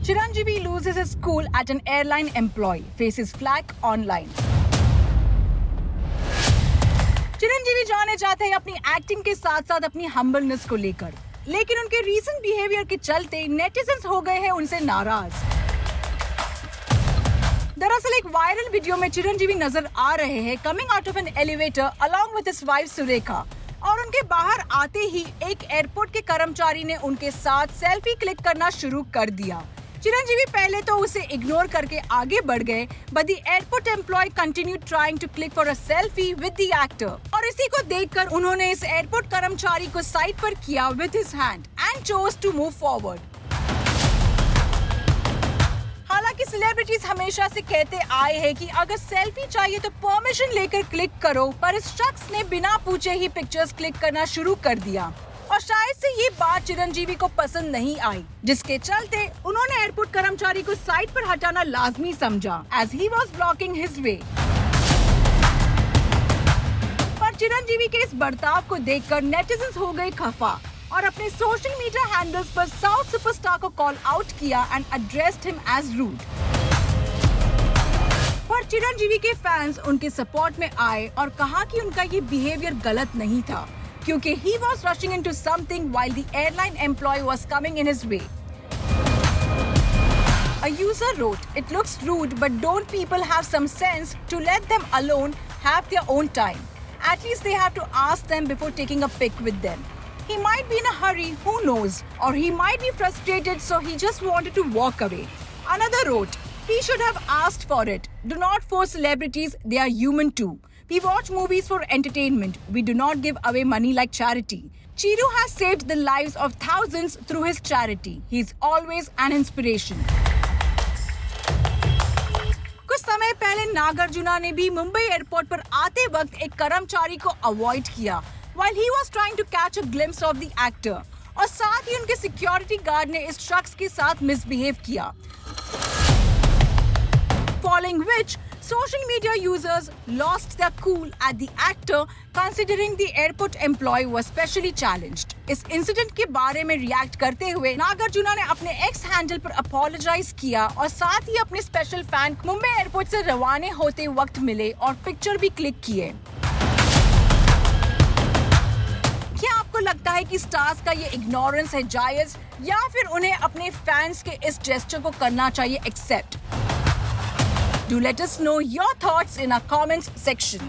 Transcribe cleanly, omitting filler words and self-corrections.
Chiranjeevi loses his cool at an airline employee, faces flack online. Chiranjeevi जाने जाते हैं अपनी एक्टिंग के साथ साथ अपनी हम्बलनेस को लेकर, लेकिन उनके रीसेंट बिहेवियर के चलते नेटिजन्स हो गए हैं उनसे नाराज। दरअसल एक वायरल वीडियो में चिरंजीवी नजर आ रहे हैं coming out of an elevator along with his wife Surekha, और उनके बाहर आते ही एक एयरपोर्ट के कर्मचारी ने उनके साथ सेल्फी क्लिक करना शुरू कर दिया। चिरंजीवी पहले तो उसे इग्नोर करके आगे बढ़ गए, but the airport employ continued trying to click for a selfie with the actor, और इसी को देखकर उन्होंने इस एयरपोर्ट कर्मचारी को साइड पर किया with his hand and chose to move forward. हालांकि सेलिब्रिटीज हमेशा से कहते आए हैं कि अगर सेल्फी चाहिए तो परमिशन लेकर क्लिक करो, पर इस शख्स ने बिना पूछे ही पिक्चर्स क्लिक करना शुरू कर दिया, और शायद से ये बात चिरंजीवी को पसंद नहीं आई, जिसके चलते उन्होंने एयरपोर्ट कर्मचारी को साइड पर हटाना लाजमी समझा, as he was blocking his way. पर चिरंजीवी के इस बर्ताव को देखकर नेटिजन्स हो गए खफा और अपने सोशल मीडिया हैंडल्स पर साउथ सुपरस्टार को कॉल आउट किया and addressed him as rude. पर चिरंजीवी के फैंस उनके सपोर्ट में आए और कहा कि उनका ये बिहेवियर गलत नहीं था, क्योंकि he was rushing into something while the airline employee was coming in his way. A user wrote, "It looks rude, but don't people have some sense to let them alone have their own time? At least they have to ask them before taking a pic with them. He might be in a hurry, who knows? Or he might be frustrated, so he just wanted to walk away." Another wrote, "He should have asked for it. Do not force celebrities, they are human too. We watch movies for entertainment. We do not give away money like charity. Chiru has saved the lives of thousands through his charity. He is always an inspiration." कुछ समय पहले नागार्जुना ने भी Mumbai airport पर आते वक्त एक कर्मचारी को अवॉइड किया while he was trying to catch a glimpse of the actor, और साथ ही उनके सिक्योरिटी गार्ड ने इस शख्स के साथ मिसबिहेव किया, following which social media users lost their cool at the actor, considering the airport employee was specially challenged. इस इंसिडेंट के बारे में रिएक्ट करते हुए नागार्जुना ने अपने एक्स हैंडल पर अपोलोजाइज किया और साथ ही अपने स्पेशल फैन मुंबई एयरपोर्ट से रवाना होते वक्त मिले और पिक्चर भी क्लिक किए। क्या आपको लगता है कि स्टार्स का ये इग्नोरेंस है जायज, या फिर उन्हें अपने फैंस के इस जेस्चर को करना चाहिए accept? Do let us know your thoughts in our comments section.